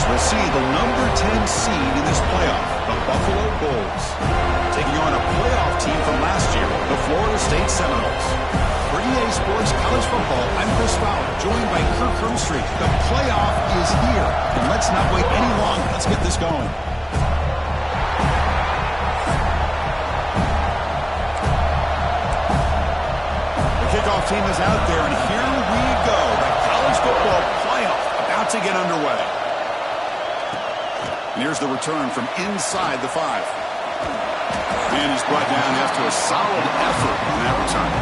we'll see the number 10 seed in this playoff, the Buffalo Bulls, taking on a playoff team from last year, the Florida State Seminoles. For EA Sports College Football, I'm Chris Fowler, joined by Kirk Herbstreit. The playoff is here, and let's not wait any longer. Let's get this going. The kickoff team is out there, and here we go. The college football playoff about to get underway. And here's the return from inside the 5. And he's brought down after a solid effort in that return.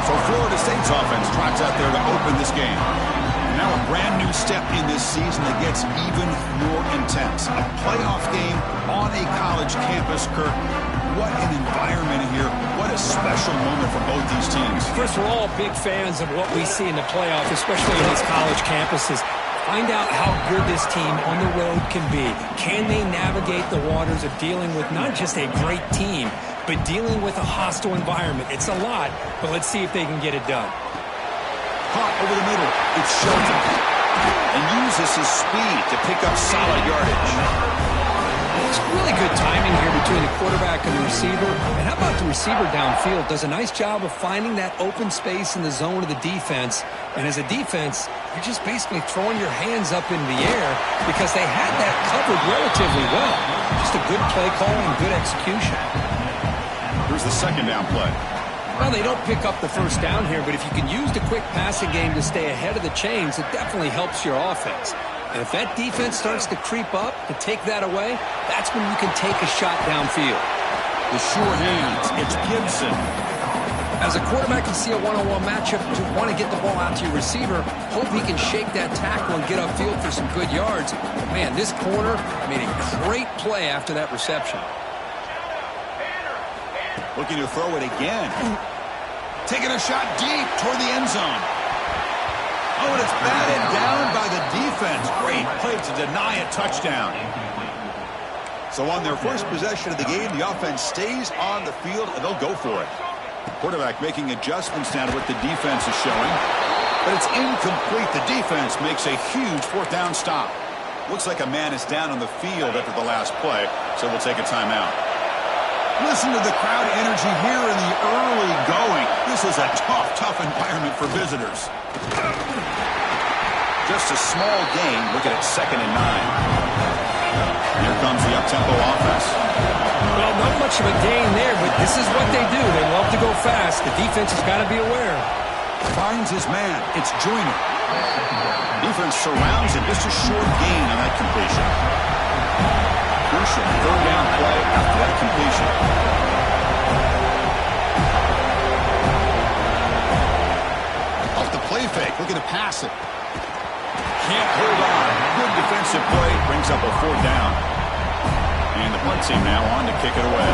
So Florida State's offense trots out there to open this game. And now a brand new step in this season that gets even more intense. A playoff game on a college campus, Kirk. What an environment here. What a special moment for both these teams. First, we're all big fans of what we see in the playoffs, especially in these college campuses. Find out how good this team on the road can be. Can they navigate the waters of dealing with not just a great team, but dealing with a hostile environment? It's a lot, but let's see if they can get it done. Caught over the middle. It's Shelton. And uses his speed to pick up solid yardage. It's really good timing here between the quarterback and the receiver. And how about the receiver downfield? Does a nice job of finding that open space in the zone of the defense. And as a defense, you're just basically throwing your hands up in the air because they had that covered relatively well. Just a good play call and good execution. Here's the second down play. Well, they don't pick up the first down here, but if you can use the quick passing game to stay ahead of the chains, it definitely helps your offense. And if that defense starts to creep up to take that away, that's when you can take a shot downfield. The sure hands, it's Gibson. As a quarterback, you see a one-on-one matchup, you want to get the ball out to your receiver, hope he can shake that tackle and get upfield for some good yards. But man, this corner made a great play after that reception. Looking to throw it again. Taking a shot deep toward the end zone. Oh, and it's batted down by the defense. Great play to deny a touchdown. So on their first possession of the game, the offense stays on the field, and they'll go for it. Quarterback making adjustments now to what the defense is showing. But it's incomplete. The defense makes a huge fourth down stop. Looks like a man is down on the field after the last play, so we'll take a timeout. Listen to the crowd energy here in the early going. This is a tough environment for visitors. Just a small gain. Look at it, 2nd and 9. Here comes the up-tempo offense. Well, not much of a gain there, but this is what they do. They love to go fast. The defense has got to be aware. Finds his man. It's Joyner. Defense surrounds him. Just a short gain on that completion. Crucial third down play after that completion. Off the play fake, looking to pass it. Can't hold on. Good defensive play, brings up a fourth down. And the punt team now on to kick it away.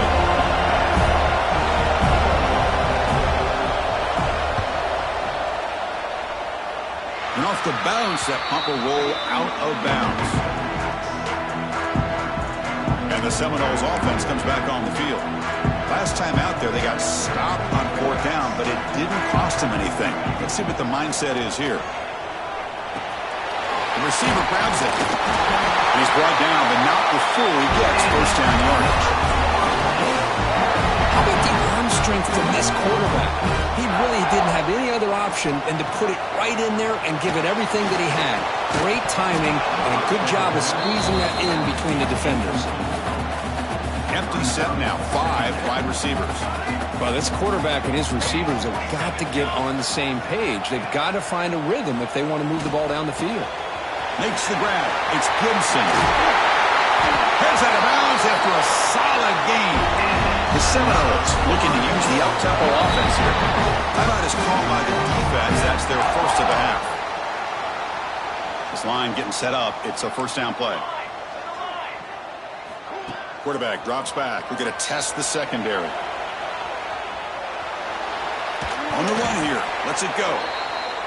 And off the bounce, that punt will roll out of bounds. And the Seminoles offense comes back on the field. Last time out there, they got stopped on fourth down, but it didn't cost them anything. Let's see what the mindset is here. The receiver grabs it. And he's brought down, but not before he gets first down yardage. How about the arm strength from this quarterback? He really didn't have any other option than to put it right in there and give it everything that he had. Great timing and a good job of squeezing that in between the defenders. Empty set now, 5 wide receivers. Well, this quarterback and his receivers have got to get on the same page. They've got to find a rhythm if they want to move the ball down the field. Makes the grab. It's Gibson. Heads out of bounds after a solid game. The Seminoles looking to use the up-tempo offense here. Timeout is called by the defense. That's their first of the half. This line getting set up. It's a first down play. Quarterback drops back. We're going to test the secondary. On the run here. Lets it go.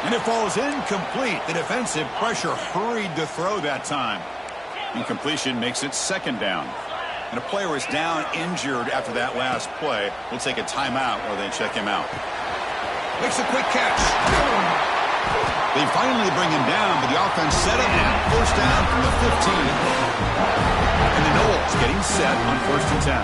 And it falls incomplete. The defensive pressure hurried to throw that time. Incompletion makes it 2nd down. And a player is down injured after that last play. We'll take a timeout while they check him out. Makes a quick catch. They finally bring him down, but the offense set up now. First down from the 15. And the Knowles getting set on 1st and 10.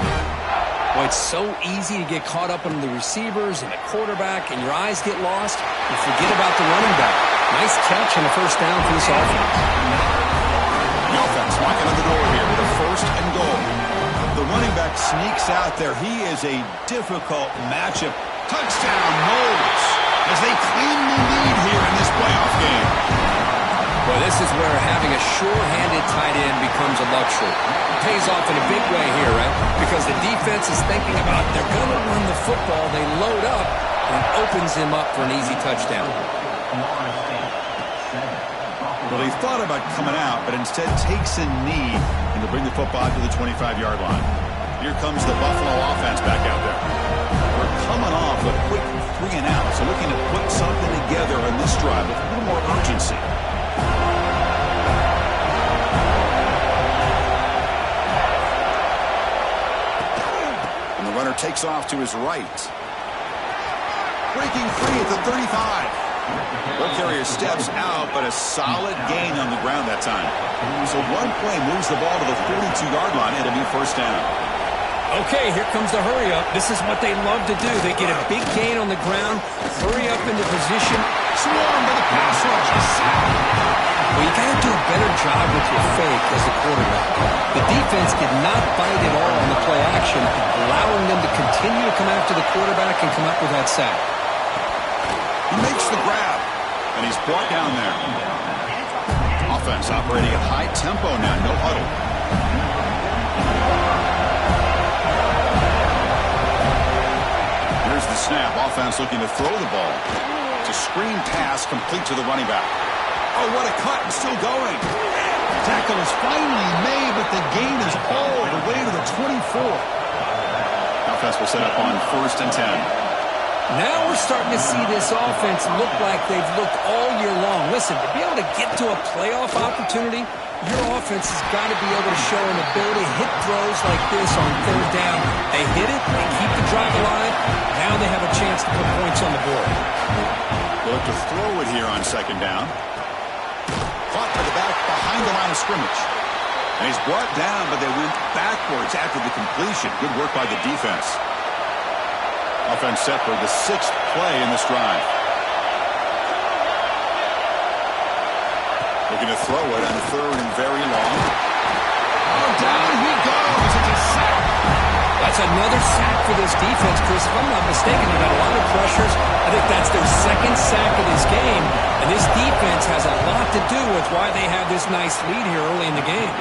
Well, it's so easy to get caught up on the receivers and the quarterback, and your eyes get lost. You forget about the running back. Nice catch on the first down for this offense. The offense knocking on the door here with a 1st and goal. The running back sneaks out there. He is a difficult matchup. Touchdown, Knowles, as they cleanly lead here in this playoff game. Well, this is where having a sure-handed tight end becomes a luxury. It pays off in a big way here, right? Because the defense is thinking about they're going to run the football. They load up and opens him up for an easy touchdown. Well, he thought about coming out, but instead takes a knee and to bring the football to the 25-yard line. Here comes the Buffalo offense back out there. We're coming off a quick 3 and out, so looking to put something together on this drive with a little more urgency. And the runner takes off to his right. Breaking free at the 35. Ball carrier steps out, but a solid gain on the ground that time. So one play moves the ball to the 42-yard line. It'll be first down. Okay, here comes the hurry up. This is what they love to do. They get a big gain on the ground, hurry up into position. Swarmed by the pass rush. Well, you got to do a better job with your fake as the quarterback. The defense did not bite at all on the play action, allowing them to continue to come after the quarterback and come up with that sack. He makes the grab, and he's brought down there. Offense operating at high tempo now, no huddle. Here's the snap. Offense looking to throw the ball. It's a screen pass complete to the running back. Oh, what a cut, and still going. Tackle is finally made, but the gain is all the way to the 24. Offense will set up on 1st and 10. Now we're starting to see this offense look like they've looked all year long. Listen, to be able to get to a playoff opportunity, your offense has got to be able to show an ability to hit throws like this on 3rd down. They hit it, they keep the drive alive. Now they have a chance to put points on the board. Look to throw it here on 2nd down. Caught by the back behind the line of scrimmage. And he's brought down, but they went backwards after the completion. Good work by the defense. Offense set for the 6th play in this drive. Looking to throw it on 3rd and very long. Oh, down he goes. It's a sack. That's another sack for this defense, Chris. If I'm not mistaken, they've got a lot of pressures. I think that's their 2nd sack of this game. And this defense has a lot to do with why they have this nice lead here early in the game.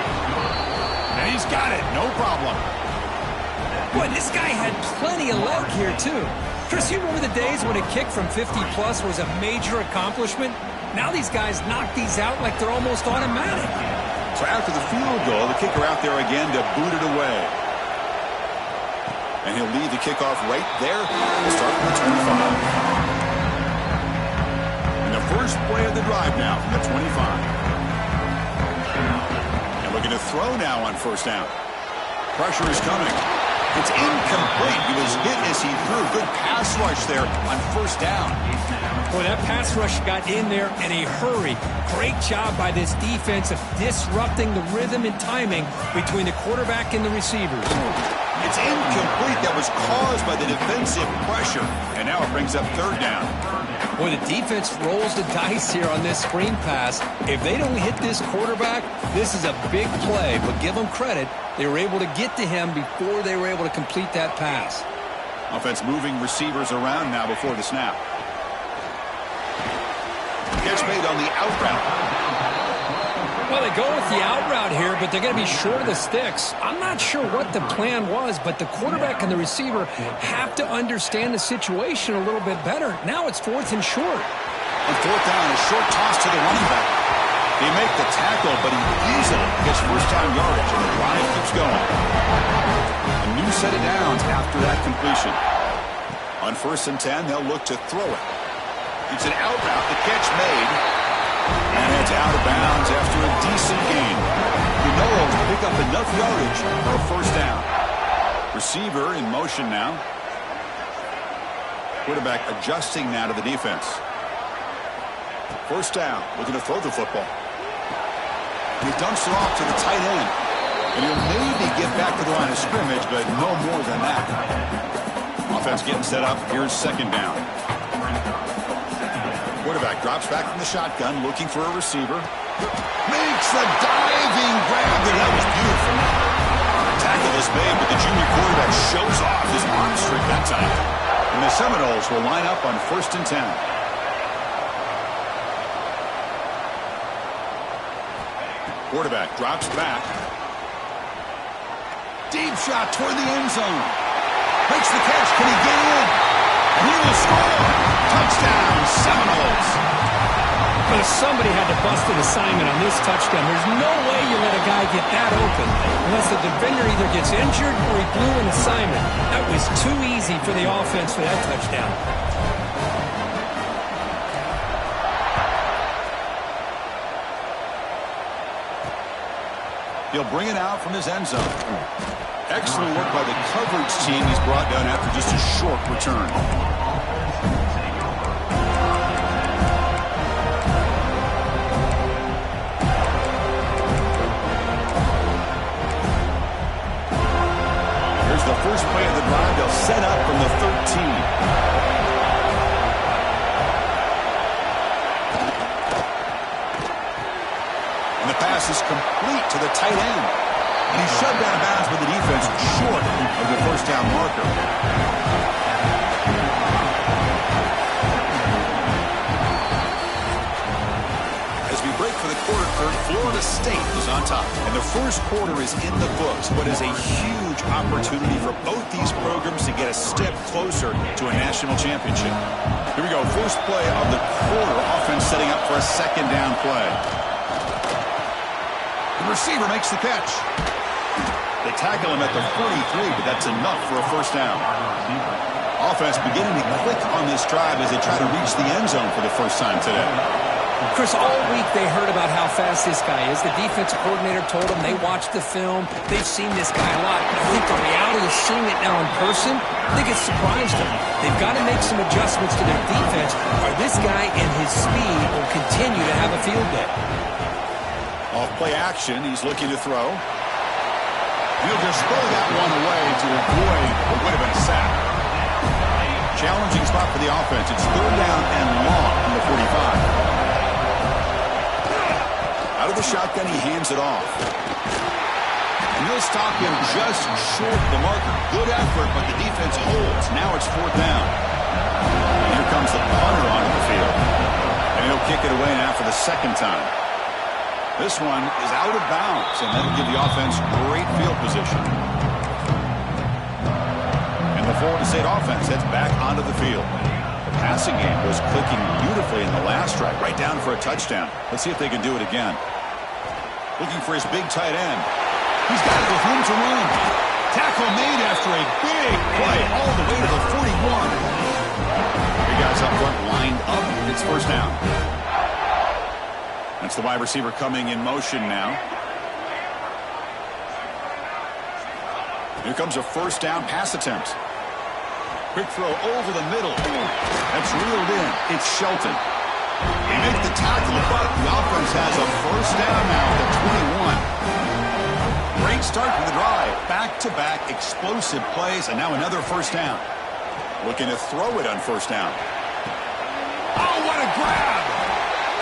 And he's got it. No problem. Boy, this guy had plenty of leg here, too. Chris, you remember the days when a kick from 50-plus was a major accomplishment? Now these guys knock these out like they're almost automatic. So after the field goal, the kicker out there again to boot it away. And he'll lead the kickoff right there. We'll start from the 25. And the first play of the drive now from the 25. And looking to throw now on 1st down. Pressure is coming. It's incomplete. He was hit as he threw. Good pass rush there on 1st down. Boy, that pass rush got in there in a hurry. Great job by this defense of disrupting the rhythm and timing between the quarterback and the receivers. It's incomplete. That was caused by the defensive pressure. And now it brings up 3rd down. Boy, the defense rolls the dice here on this screen pass. If they don't hit this quarterback, this is a big play. But give them credit. They were able to get to him before they were able to complete that pass. Offense moving receivers around now before the snap. Catch made on the out route. Well, they go with the out route here, but they're going to be short of the sticks. I'm not sure what the plan was, but the quarterback and the receiver have to understand the situation a little bit better. Now it's 4th and short. On 4th down, a short toss to the running back. They make the tackle, but he easily gets first-down yardage, and the drive keeps going. A new set of downs after that completion. On 1st and 10, they'll look to throw it. It's an out route, the catch made. And it's out of bounds after a decent gain. The Knowles pick up enough yardage for a 1st down. Receiver in motion now. Quarterback adjusting now to the defense. 1st down, looking to throw the football. He dumps it off to the tight end. And he'll maybe get back to the line of scrimmage, but no more than that. Offense getting set up. Here's second down. Quarterback drops back from the shotgun, looking for a receiver. Makes the diving grab there. That was beautiful. Tackle is made, but the junior quarterback shows off his arm streak that time. And the Seminoles will line up on 1st and 10. Quarterback drops back. Deep shot toward the end zone. Makes the catch. Can he get in? And he will score. Touchdown, Seminoles. But somebody had to bust an assignment on this touchdown. There's no way you let a guy get that open unless the defender either gets injured or he blew an assignment. That was too easy for the offense for that touchdown. He'll bring it out from his end zone. Excellent work by the coverage team. He's brought down after just a short return. Here's the first play of the drive. They'll set up from the 13. Pass is complete to the tight end. And he's shoved out of bounds with the defense short of the first down marker. As we break for the quarter third, Florida State is on top. And the first quarter is in the books. What is a huge opportunity for both these programs to get a step closer to a national championship. Here we go. First play of the quarter. Offense setting up for a second down play. The receiver makes the catch. They tackle him at the 43, but that's enough for a first down. Offense beginning to click on this drive as they try to reach the end zone for the first time today. Chris, all week they heard about how fast this guy is. The defensive coordinator told them they watched the film. They've seen this guy a lot. But I think the reality of seeing it now in person, I think it surprised them. They've got to make some adjustments to their defense, or this guy and his speed will continue to have a field day. Off play action, he's looking to throw. He'll just throw that one away to avoid what would have been a sack. Challenging spot for the offense. It's third down and long from the 45. Out of the shotgun, he hands it off. And he'll stop him just short of the marker. Good effort, but the defense holds. Now it's fourth down. And here comes the punter onto the field. And he'll kick it away now for the second time. This one is out of bounds, and that'll give the offense great field position. And the Florida State offense heads back onto the field. The passing game was clicking beautifully in the last drive, right down for a touchdown. Let's see if they can do it again. Looking for his big tight end. He's got it with room to run. Tackle made after a big play all the way to the 41. Big guys up front lined up. It's first down. That's the wide receiver coming in motion now. Here comes a first down pass attempt. Quick throw over the middle. That's reeled in. It's Shelton. He makes the tackle, but the offense has a first down now at the 21. Great start to the drive. Back-to-back explosive plays, and now another first down. Looking to throw it on first down. Oh, what a grab!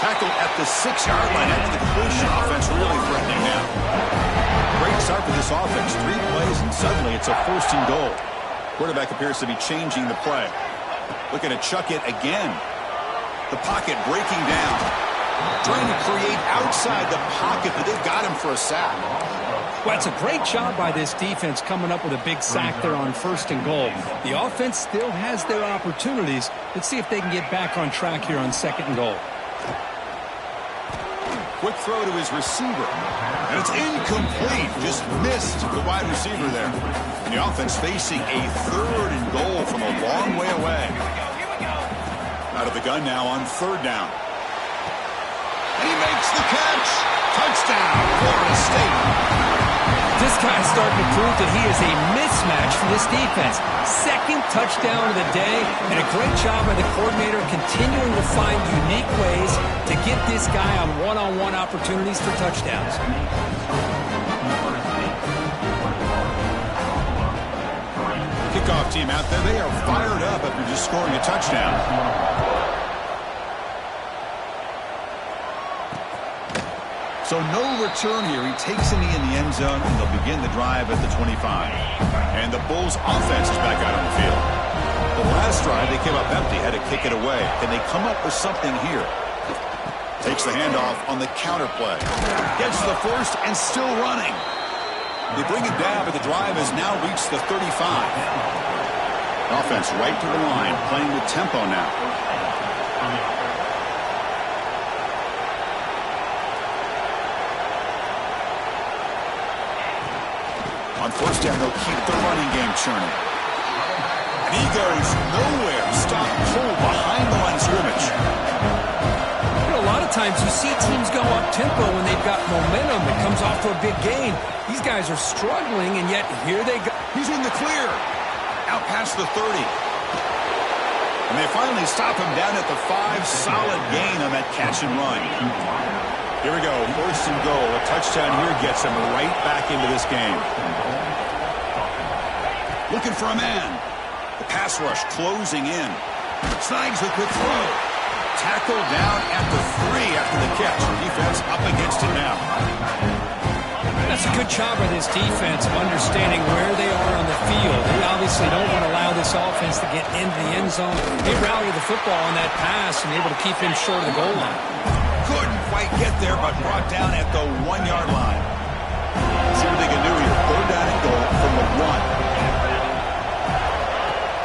Tackle at the 6-yard line after the completion. Offense really threatening now. Great start for this offense. 3 plays, and suddenly it's a first and goal. Quarterback appears to be changing the play. Looking to chuck it again. The pocket breaking down. Trying to create outside the pocket, but they've got him for a sack. Well, it's a great job by this defense coming up with a big sack there on first and goal. The offense still has their opportunities. Let's see if they can get back on track here on second and goal. Quick throw to his receiver. And it's incomplete. Just missed the wide receiver there. And the offense facing a third and goal from a long way away. Out of the gun now on third down. And he makes the catch. Touchdown, Florida State. This guy's starting to prove that he is a mismatch for this defense. Second touchdown of the day, and a great job by the coordinator continuing to find unique ways to get this guy on one-on-one opportunities for touchdowns. Kickoff team out there, they are fired up after just scoring a touchdown. So no return here. He takes a knee in the end zone, and they'll begin the drive at the 25. And the Bulls offense is back out on the field. The last drive, they came up empty, had to kick it away. Can they come up with something here? Takes the handoff on the counter play. Gets to the first and still running. They bring it down, but the drive has now reached the 35. Offense right to the line, playing with tempo now. On first down, they'll keep the running game churning. And he goes nowhere. Stop cold behind the line of scrimmage. A lot of times you see teams go up-tempo when they've got momentum that comes off to a big gain. These guys are struggling, and yet here they go. He's in the clear. Out past the 30. And they finally stop him down at the 5. Solid gain on that catch and run. Here we go. First and goal. A touchdown here gets him right back into this game. Looking for a man. The pass rush closing in. Snags a quick throw. Tackled down at the 3 after the catch. Defense up against it now. That's a good job by this defense of understanding where they are on the field. They obviously don't want to allow this offense to get into the end zone. They rallied the football on that pass and able to keep him short of the goal line. Couldn't quite get there, but brought down at the 1-yard line. See what they can do here. 3rd down and goal from the 1.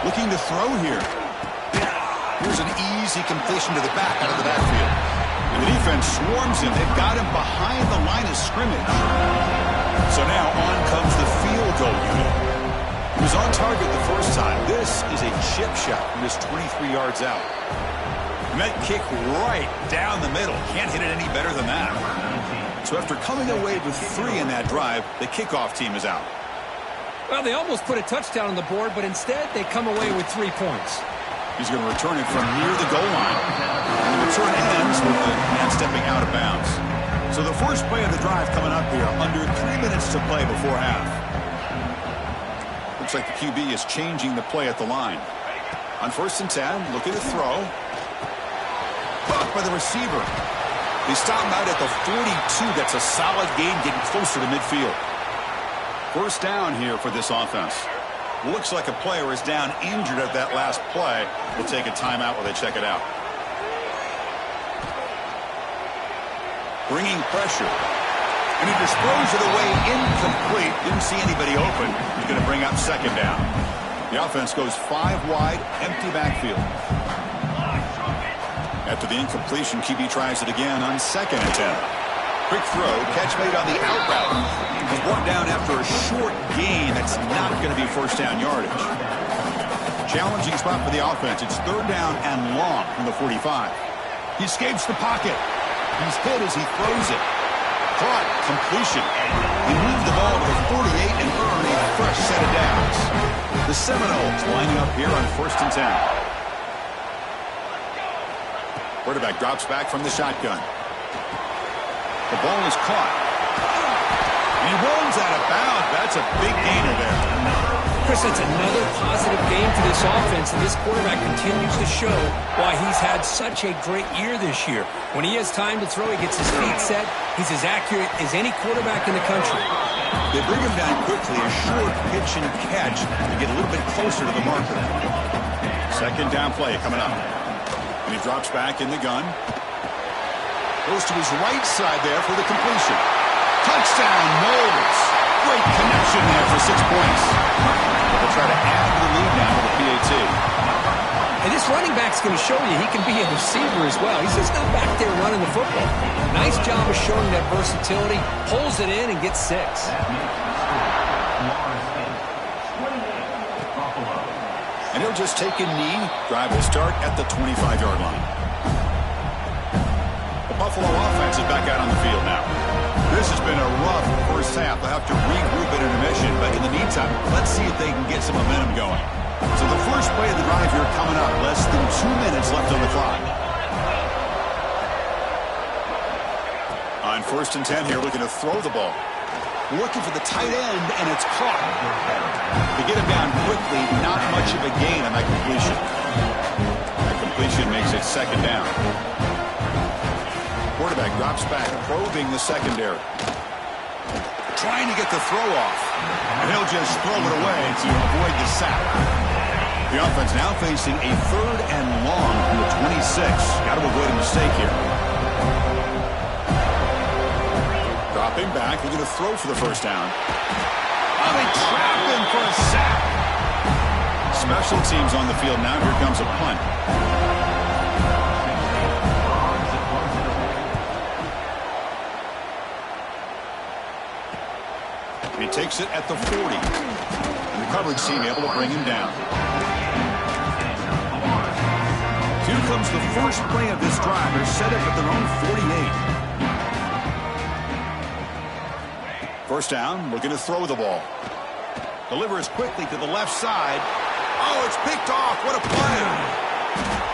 Looking to throw here. Here's an easy completion to the back out of the backfield. And the defense swarms him. They've got him behind the line of scrimmage. So now on comes the field goal unit. He was on target the first time. This is a chip shot from just 23 yards out. And that kick right down the middle. Can't hit it any better than that. So after coming away with 3 in that drive, the kickoff team is out. Well, they almost put a touchdown on the board, but instead they come away with 3 points. He's going to return it from near the goal line. And the return ends with the man stepping out of bounds. So the first play of the drive coming up here, under 3 minutes to play before half. Looks like the QB is changing the play at the line. On 1st and 10, looking to throw. Caught by the receiver. They stop him out at the 42. That's a solid gain, getting closer to midfield. First down here for this offense. Looks like a player is down injured at that last play. We'll take a timeout while they check it out. Bringing pressure. And he disposed of the way incomplete. Didn't see anybody open. He's going to bring up 2nd down. The offense goes 5 wide, empty backfield. After the incompletion, QB tries it again on 2nd and 10. Quick throw, catch made on the out route. He's brought down after a short gain. That's not going to be first down yardage. Challenging spot for the offense. It's 3rd down and long from the 45. He escapes the pocket. He's hit as he throws it. Caught, completion. He moved the ball to the 48 and earned a fresh set of downs. The Seminoles lining up here on 1st and 10. Quarterback drops back from the shotgun. The ball is caught. And he runs out of bounds. That's a big gainer there. Chris, it's another positive game for this offense, and this quarterback continues to show why he's had such a great year this year. When he has time to throw, he gets his feet set. He's as accurate as any quarterback in the country. They bring him down quickly, a short pitch and catch to get a little bit closer to the marker. 2nd down play coming up. And he drops back in the gun. Goes to his right side there for the completion. Touchdown, Knowles. Great connection there for 6 points. They'll try to add to the lead now with the PAT. And this running back's going to show you he can be a receiver as well. He's just not back there running the football. Nice job of showing that versatility. Pulls it in and gets 6. And he'll just take a knee. Drive will start at the 25-yard line. The Buffalo offense is back out on the field now. This has been a rough first first half. They'll have to regroup at intermission, but in the meantime, let's see if they can get some momentum going. So the first play of the drive here coming up. Less than 2 minutes left on the clock. On 1st and 10 here, looking to throw the ball. Looking for the tight end, and it's caught. They get him down quickly, not much of a gain on that completion. That completion makes it 2nd down. Quarterback drops back, probing the secondary. Trying to get the throw off. And he'll just throw it away to avoid the sack. The offense now facing a 3rd and long from the 26. Got to avoid a mistake here. Dropping back, looking to throw for the 1st down. Oh, they trap him for a sack. Special teams on the field now. Here comes a punt. He takes it at the 40. And the coverage team able to bring him down. Here comes the first play of this drive. They're set up at their own 48. 1st down, looking to throw the ball. Delivers quickly to the left side. Oh, it's picked off. What a play.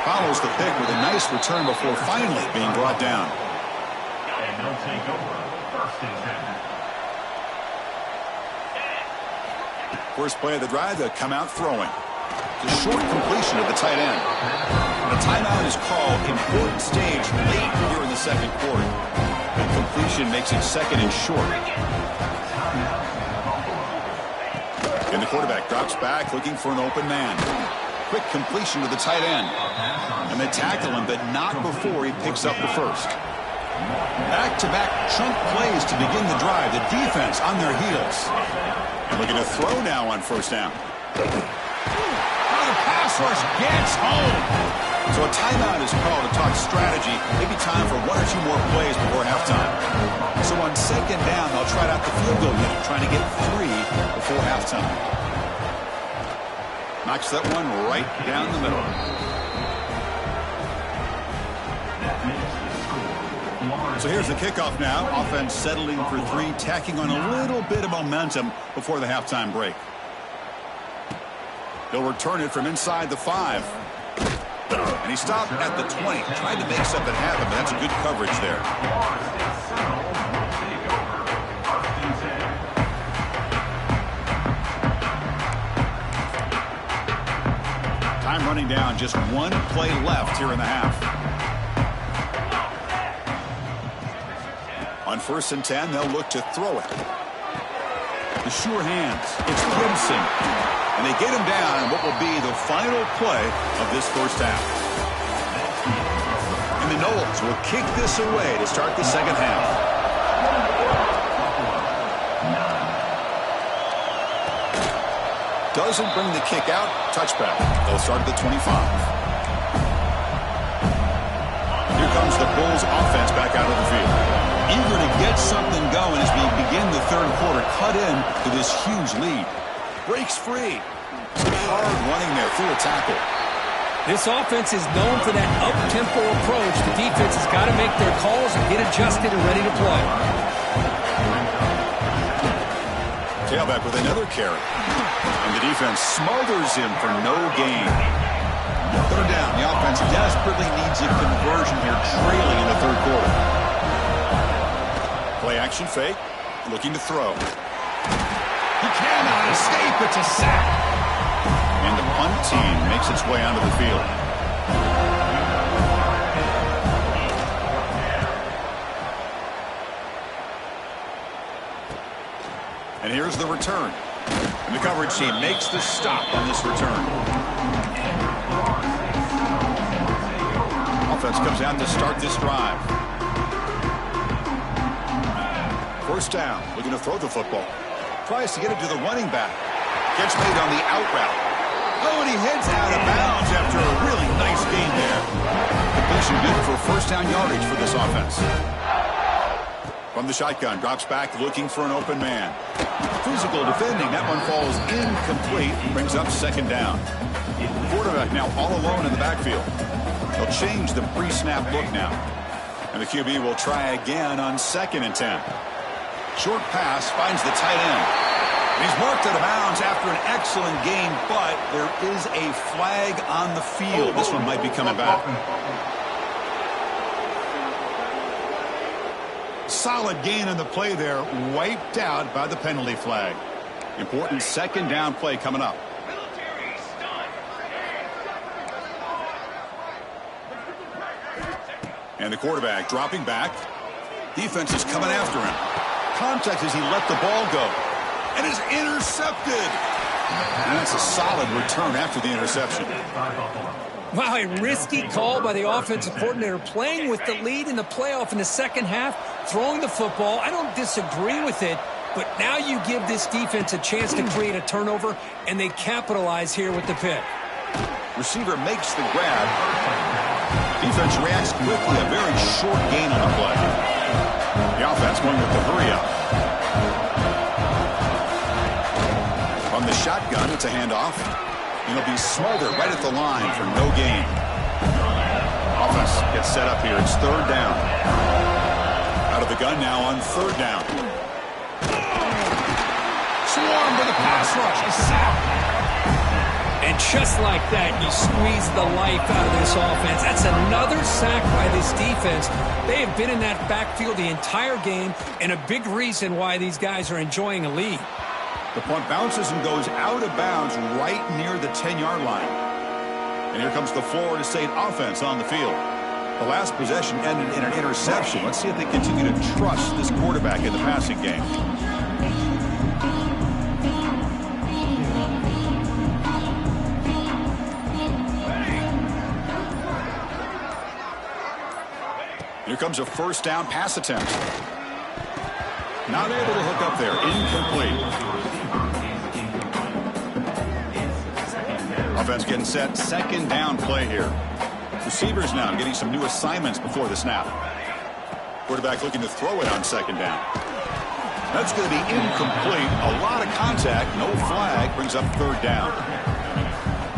Follows the pick with a nice return before finally being brought down. And they'll take over 1st and 10. First play of the drive, they'll come out throwing. The short completion of the tight end. The timeout is called. Important stage late here in the 2nd quarter. The completion makes it 2nd and short. And the quarterback drops back, looking for an open man. Quick completion to the tight end. And they tackle him, but not before he picks up the 1st. Back-to-back chunk plays to begin the drive. The defense on their heels. And looking to throw now on 1st down. Oh, the pass rush gets home. So a timeout is called to talk strategy. Maybe time for 1 or 2 more plays before halftime. So on 2nd down, they'll try out the field goal unit, trying to get 3 before halftime. Knocks that one right down the middle. So here's the kickoff now. Offense settling for 3, tacking on a little bit of momentum before the halftime break. They'll return it from inside the 5. And he stopped at the 20. Tried to make something happen, but that's a good coverage there. Time running down. Just 1 play left here in the half. On 1st and 10, they'll look to throw it. The sure hands. It's Gibson. And they get him down in what will be the final play of this 1st half. And the Noles will kick this away to start the 2nd half. Doesn't bring the kick out. Touchback. They'll start at the 25. Here comes the Bulls offense back out of the field. Eager to get something going as we begin the 3rd quarter. Cut in to this huge lead. Breaks free. Some hard running there through a tackle. This offense is known for that up-tempo approach. The defense has got to make their calls and get adjusted and ready to play. Tailback with another carry. And the defense smothers him for no gain. 3rd down. The offense desperately needs a conversion here, trailing in the 3rd quarter. Play action fake. Looking to throw. He cannot escape. It's a sack. And the punt team makes its way onto the field. And here's the return. And the coverage team makes the stop on this return. Offense comes out to start this drive. 1st down. Looking to throw the football. Tries to get it to the running back. Gets made on the out route. Oh, and he heads out of bounds after a really nice gain there. Completion good for 1st down yardage for this offense. From the shotgun, drops back looking for an open man. Physical defending. That one falls incomplete. Brings up 2nd down. Quarterback now all alone in the backfield. They'll change the pre-snap look now. And the QB will try again on 2nd and 10. Short pass finds the tight end. He's marked out of bounds after an excellent game, but there is a flag on the field. This one might be coming back. Solid gain on the play there, wiped out by the penalty flag. Important second down play coming up. And the quarterback dropping back. Defense is coming after him. Contact as he let the ball go. And is intercepted. And that's a solid return after the interception. Wow, a risky call by the offensive coordinator, playing with the lead in the playoff in the second half, throwing the football. I don't disagree with it, but now you give this defense a chance to create a turnover, and they capitalize here with the pick. Receiver makes the grab. Defense reacts quickly, a very short gain on the play. The offense going with the hurry up. From the shotgun, it's a handoff. And it'll be smothered right at the line for no gain. Offense gets set up here. It's third down. Out of the gun now on third down. Swarmed with a pass rush. A sack. And just like that, you squeeze the life out of this offense. That's another sack by this defense. They have been in that backfield the entire game, and a big reason why these guys are enjoying a lead. The punt bounces and goes out of bounds right near the 10-yard line. And here comes the Florida State offense on the field. The last possession ended in an interception. Let's see if they continue to trust this quarterback in the passing game. Here comes a first down pass attempt. Not able to hook up there. Incomplete. Offense getting set. Second down play here. Receivers now getting some new assignments before the snap. Quarterback looking to throw it on second down. That's going to be incomplete. A lot of contact. No flag. Brings up third down.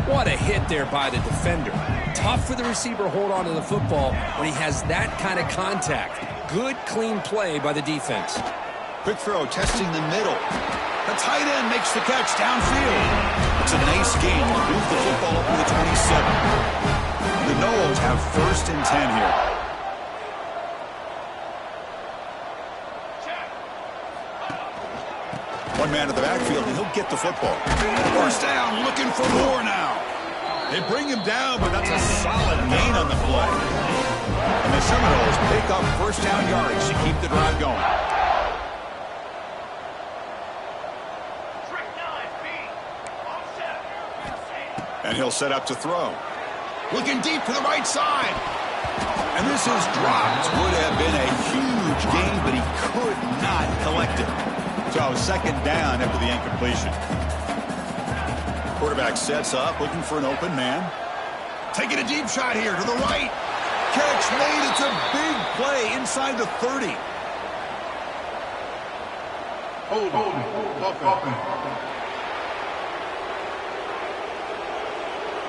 What a hit there by the defender. Tough for the receiver to hold on to the football when he has that kind of contact. Good, clean play by the defense. Quick throw, testing the middle. The tight end makes the catch downfield. It's a nice game to move the football up to the 27. The Noles have first and 10 here. One man in the backfield, and he'll get the football. First down, looking for more now. They bring him down, but that's a solid gain on the play. And the Seminoles pick up first down yards to keep the drive going. And he'll set up to throw. Looking deep to the right side. And this is dropped. Would have been a huge gain, but he could not collect it. So second down after the incompletion. Quarterback sets up, looking for an open man. Taking a deep shot here to the right. Catch made. It's a big play inside the 30.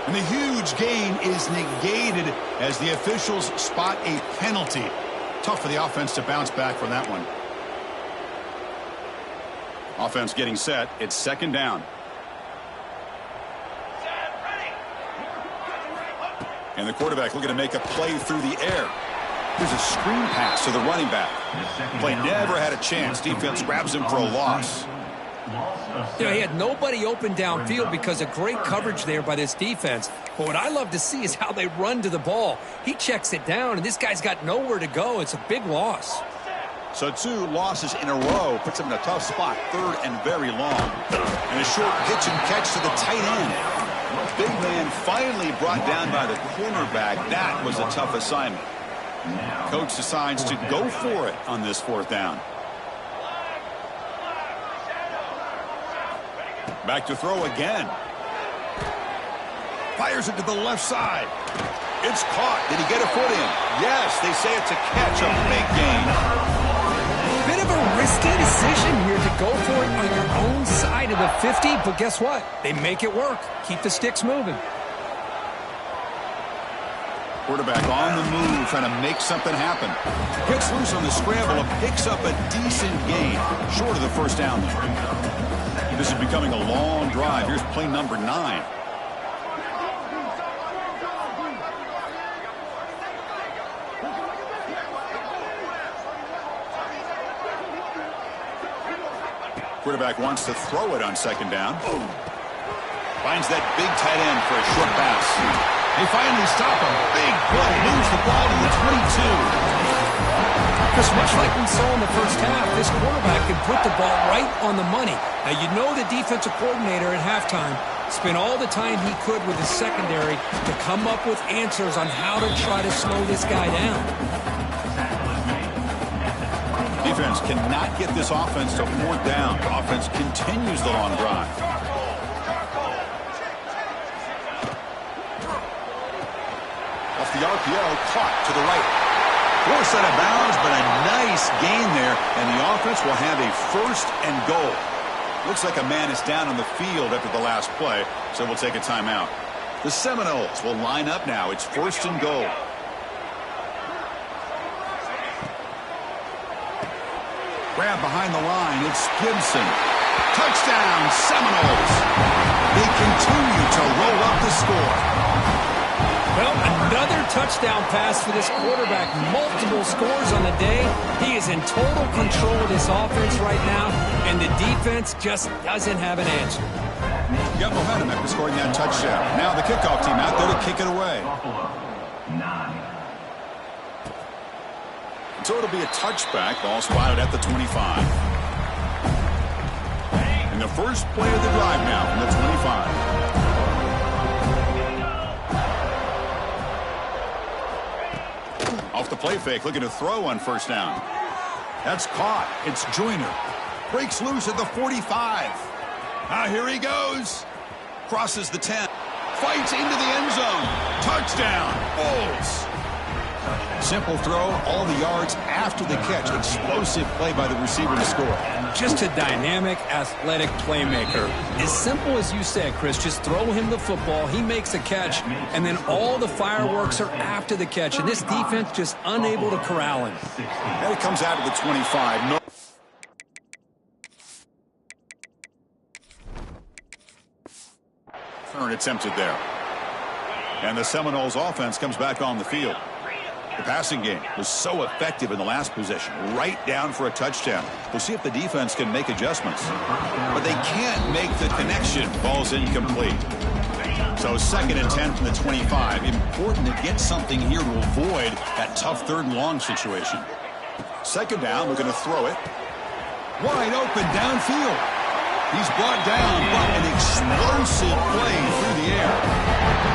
And the huge gain is negated as the officials spot a penalty. Tough for the offense to bounce back from that one. Offense getting set. It's second down. And the quarterback looking to make a play through the air. Here's a screen pass to the running back. Play never had a chance. Defense grabs him for a loss. You know, he had nobody open downfield because of great coverage there by this defense. But what I love to see is how they run to the ball. He checks it down, and this guy's got nowhere to go. It's a big loss. So 2 losses in a row puts him in a tough spot, third and very long. And a short pitch and catch to the tight end. Big man finally brought down by the cornerback. That was a tough assignment. Coach decides to go for it on this fourth down. Back to throw again. Fires it to the left side. It's caught. Did he get a foot in? Yes, they say it's a catch, a big gain. Bit of a risky decision here to go for it on your own side of the 50, but guess what? They make it work. Keep the sticks moving. Quarterback on the move, trying to make something happen. Gets loose on the scramble and picks up a decent gain, short of the first down. This is becoming a long drive. Here's play number 9. Quarterback wants to throw it on second down. Finds that big tight end for a short pass. They finally stop him. Big play. Moves the ball to the 22. Because much like we saw in the first half, this quarterback can put the ball right on the money. Now, you know the defensive coordinator at halftime spent all the time he could with his secondary to come up with answers on how to try to slow this guy down. Defense cannot get this offense to 4th down. Offense continues the long drive. Off the RPO, caught to the right. Forced out of bounds, but a nice gain there, and the offense will have a 1st and goal. Looks like a man is down on the field after the last play, so we'll take a timeout. The Seminoles will line up now. It's 1st and goal. Grab behind the line. It's Gibson. Touchdown, Seminoles. They continue to roll up the score. Well, another touchdown pass for this quarterback. Multiple scores on the day. He is in total control of this offense right now, and the defense just doesn't have an answer. Got momentum after scoring that touchdown. Now the kickoff team out there to kick it away. Buffalo, 9. So it'll be a touchback. Ball spotted at the 25. And the first play of the drive now from the 25. Off the play fake, looking to throw on 1st down. That's caught. It's Joyner. Breaks loose at the 45. Here he goes. Crosses the 10. Fights into the end zone. Touchdown, Bulls. Simple throw, all the yards after the catch. Explosive play by the receiver to score. Just a dynamic, athletic playmaker. As simple as you said, Chris, just throw him the football, he makes a catch, and then all the fireworks are after the catch, and this defense just unable to corral him. And it comes out of the 25. No. Third attempted there. And the Seminoles offense comes back on the field. The passing game was so effective in the last possession, right down for a touchdown. We'll see if the defense can make adjustments. But they can't make the connection. Ball's incomplete. So 2nd and 10 from the 25. Important to get something here to avoid that tough 3rd and long situation. 2nd down, we're going to throw it. Wide open downfield. He's brought down, but an explosive play through the air.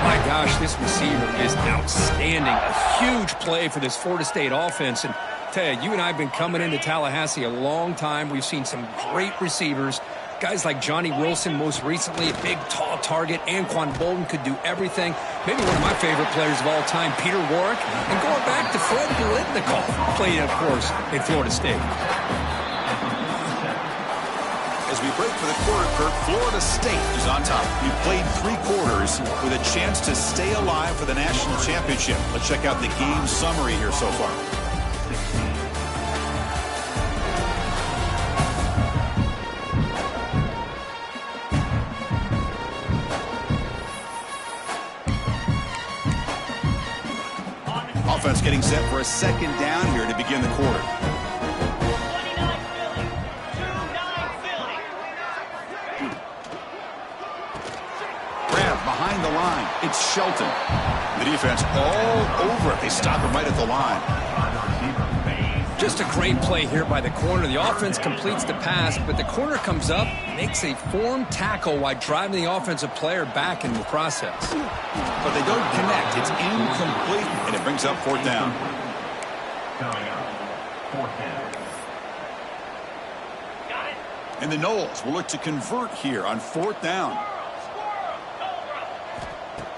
My gosh, this receiver is outstanding. A huge play for this Florida State offense. And tell you, you and I have been coming into Tallahassee a long time. We've seen some great receivers. Guys like Johnny Wilson, most recently, a big, tall target. Anquan Bolden could do everything. Maybe one of my favorite players of all time, Peter Warrick. And going back to Fred Biletnikoff, played, of course, in Florida State. As we break for the quarter, Kirk, Florida State is on top. We played 3 quarters with a chance to stay alive for the national championship. Let's check out the game summary here so far. Offense getting set for a 2nd down here to begin the quarter. Behind the line, it's Shelton. The defense all over it. They stop him right at the line. Just a great play here by the corner. The offense completes the pass, but the corner comes up, makes a formed tackle while driving the offensive player back in the process. But they don't connect. It's incomplete, and it brings up 4th down. Coming up, 4th down. And the Noles will look to convert here on 4th down.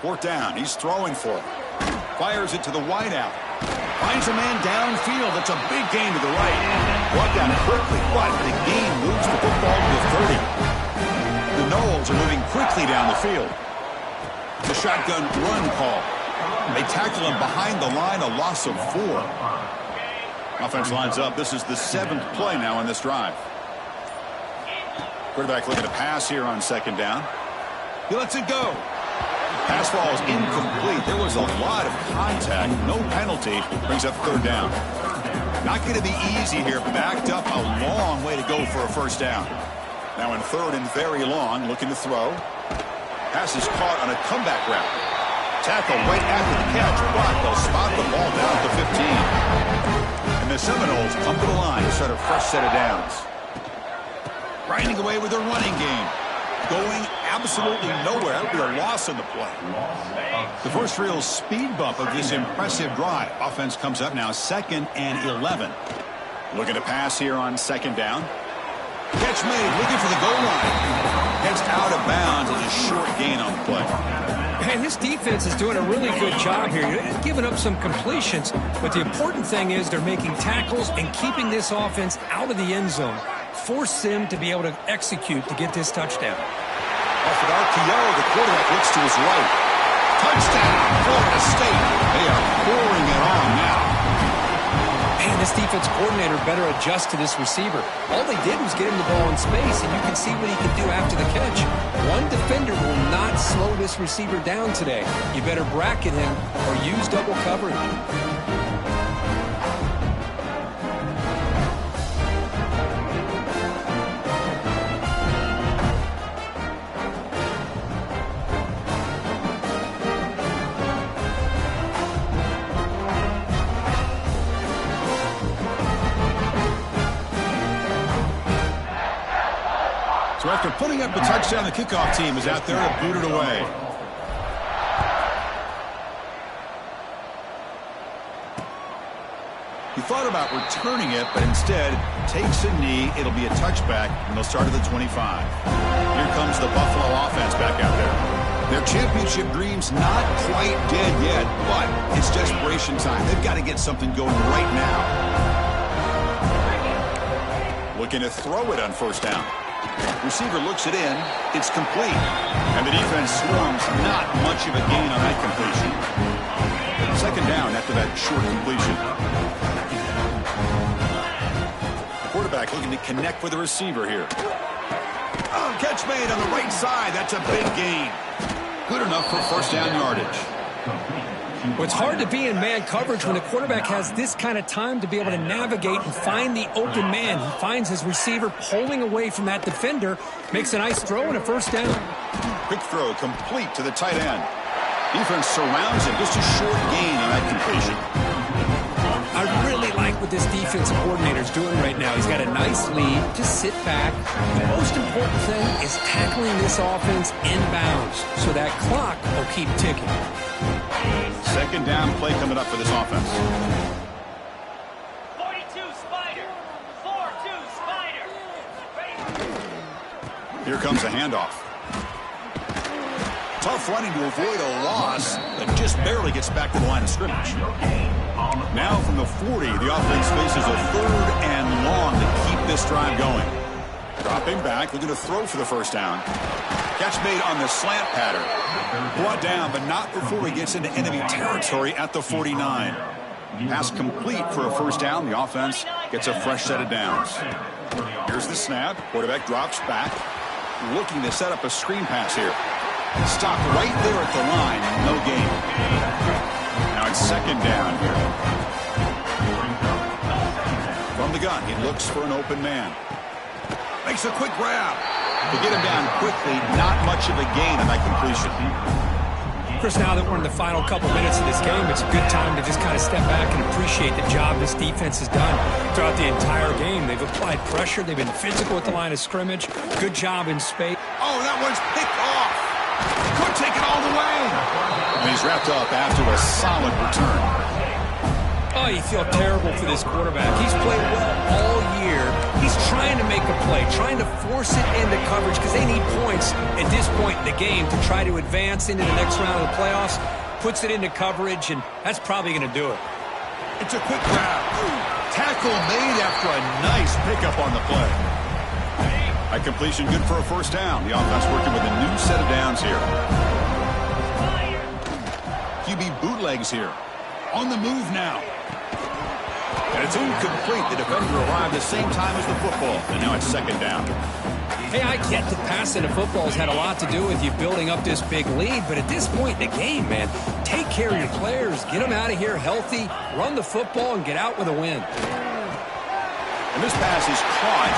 4th down. He's throwing for it. Fires it to the wideout. Finds a man downfield. That's a big gain to the right. Brought down quickly, but the gain moves the football to the 30. The Noles are moving quickly down the field. The shotgun run call. They tackle him behind the line, a loss of 4. Offense lines up. This is the 7th play now on this drive. Quarterback looking to pass here on 2nd down. He lets it go. Pass ball is incomplete. There was a lot of contact. No penalty. Brings up 3rd down. Not going to be easy here. Backed up a long way to go for a 1st down. Now in 3rd and very long, looking to throw. Pass is caught on a comeback route. Tackle right after the catch, but they'll spot the ball down at the 15. And the Seminoles come to the line to start a fresh set of downs. Grinding away with their running game. Going absolutely nowhere. That'll be a loss in the play. The first real speed bump of this impressive drive. Offense comes up now 2nd and 11. Looking to pass here on 2nd down. Catch made, looking for the goal line. Gets out of bounds as a short gain on the play. Man, this defense is doing a really good job here. They're giving up some completions, but the important thing is they're making tackles and keeping this offense out of the end zone. Force them to be able to execute to get this touchdown. Off an RPO, the quarterback looks to his right. Touchdown, Florida State. They are pouring it on now. Man, this defense coordinator better adjust to this receiver. All they did was get him the ball in space, and you can see what he can do after the catch. One defender will not slow this receiver down today. You better bracket him or use double coverage. So after putting up the touchdown, the kickoff team is out there to boot it away. He thought about returning it, but instead takes a knee. It'll be a touchback, and they'll start at the 25. Here comes the Buffalo offense back out there. Their championship dream's not quite dead yet, but it's desperation time. They've got to get something going right now. Looking to throw it on 1st down. Receiver looks it in. It's complete. And the defense swarms. Not much of a gain on that completion. 2nd down after that short completion. Quarterback looking to connect with the receiver here. Oh, catch made on the right side. That's a big gain. Good enough for 1st down yardage. Well, it's hard to be in man coverage when the quarterback has this kind of time to be able to navigate and find the open man. He finds his receiver pulling away from that defender, makes a nice throw and a 1st down. Quick throw complete to the tight end. Defense surrounds him. Just a short gain on that completion. I really like what this defensive coordinator is doing right now. He's got a nice lead. Just sit back. The most important thing is tackling this offense inbounds so that clock will keep ticking. 2nd down play coming up for this offense. 42 Spider. 4-2 Spider. Here comes a handoff. Tough running to avoid a loss, but just barely gets back to the line of scrimmage. Now from the 40, the offense faces a 3rd and long to keep this drive going. Dropping back, looking to throw for the 1st down. Catch made on the slant pattern. Brought down, but not before he gets into enemy territory at the 49. Pass complete for a 1st down. The offense gets a fresh set of downs. Here's the snap. Quarterback drops back. Looking to set up a screen pass here. Stopped right there at the line. No gain. Now it's 2nd down here. From the gun, he looks for an open man. Makes a quick grab. To get him down quickly, not much of a gain on that completion. Chris, now that we're in the final couple minutes of this game, it's a good time to just kind of step back and appreciate the job this defense has done throughout the entire game. They've applied pressure. They've been physical at the line of scrimmage. Good job in space. Oh, that one's picked off. Could take it all the way. And he's wrapped up after a solid return. Oh, you feel terrible for this quarterback. He's played well all year. He's trying to make a play, trying to force it into coverage because they need points at this point in the game to try to advance into the next round of the playoffs. Puts it into coverage, and that's probably going to do it. It's a quick grab. Tackle made after a nice pickup on the play. A completion good for a 1st down. The offense working with a new set of downs here. QB bootlegs here. On the move now. And it's incomplete. The defender arrived the same time as the football. And now it's second down. Hey, I get that passing the football has had a lot to do with you building up this big lead, but at this point in the game, man, take care of your players. Get them out of here healthy, run the football, and get out with a win. And this pass is caught.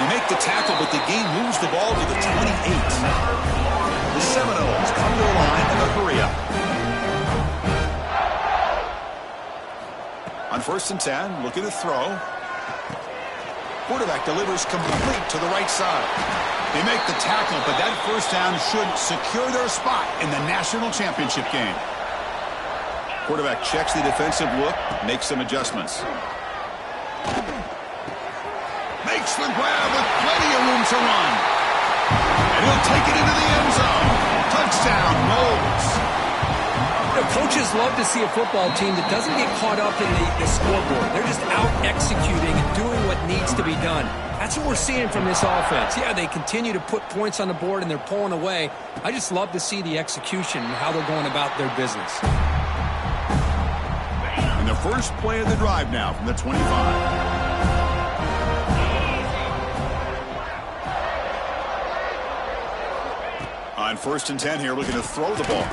They make the tackle, but the game moves the ball to the 28. The Seminoles come to the line in a hurry-up. On 1st and 10, looking to throw. Quarterback delivers complete to the right side. They make the tackle, but that first down should secure their spot in the national championship game. Quarterback checks the defensive look, makes some adjustments. Makes the grab with plenty of room to run. And he'll take it into the end zone. Touchdown, Noles. Coaches love to see a football team that doesn't get caught up in the scoreboard. They're just out executing and doing what needs to be done. That's what we're seeing from this offense. Yeah, they continue to put points on the board and they're pulling away. I just love to see the execution and how they're going about their business. And the first play of the drive now from the 25. On 1st and 10 here, looking to throw the ball.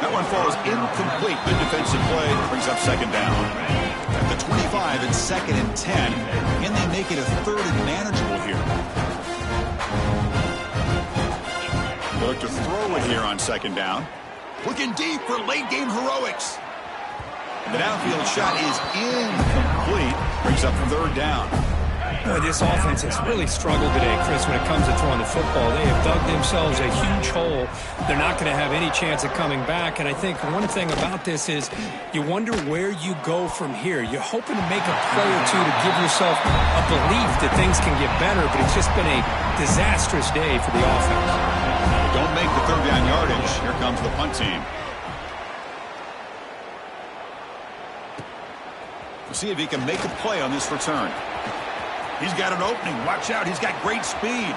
That one falls incomplete. Good defensive play. Brings up second down. At the 25, it's 2nd and 10. Can they make it a 3rd and manageable here? They look to throw it here on 2nd down. Looking deep for late game heroics. The downfield shot is incomplete. Brings up 3rd down. Boy, this offense has really struggled today, Chris, when it comes to throwing the football. They have dug themselves a huge hole. They're not going to have any chance of coming back. And I think one thing about this is you wonder where you go from here. You're hoping to make a play or two to give yourself a belief that things can get better, but it's just been a disastrous day for the offense. Don't make the 3rd down yardage. Here comes the punt team. We'll see if he can make a play on this return. He's got an opening. Watch out. He's got great speed.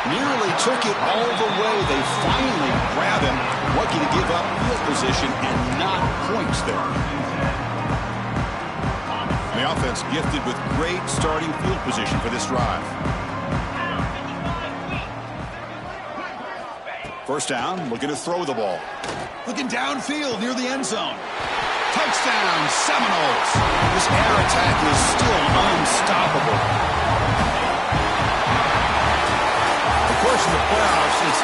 Nearly took it all the way. They finally grab him. Lucky to give up field position and not points there. The offense gifted with great starting field position for this drive. 1st down, looking to throw the ball. Looking downfield near the end zone. Touchdown, Seminoles. This air attack is still unstoppable. Of course, in the playoffs, it's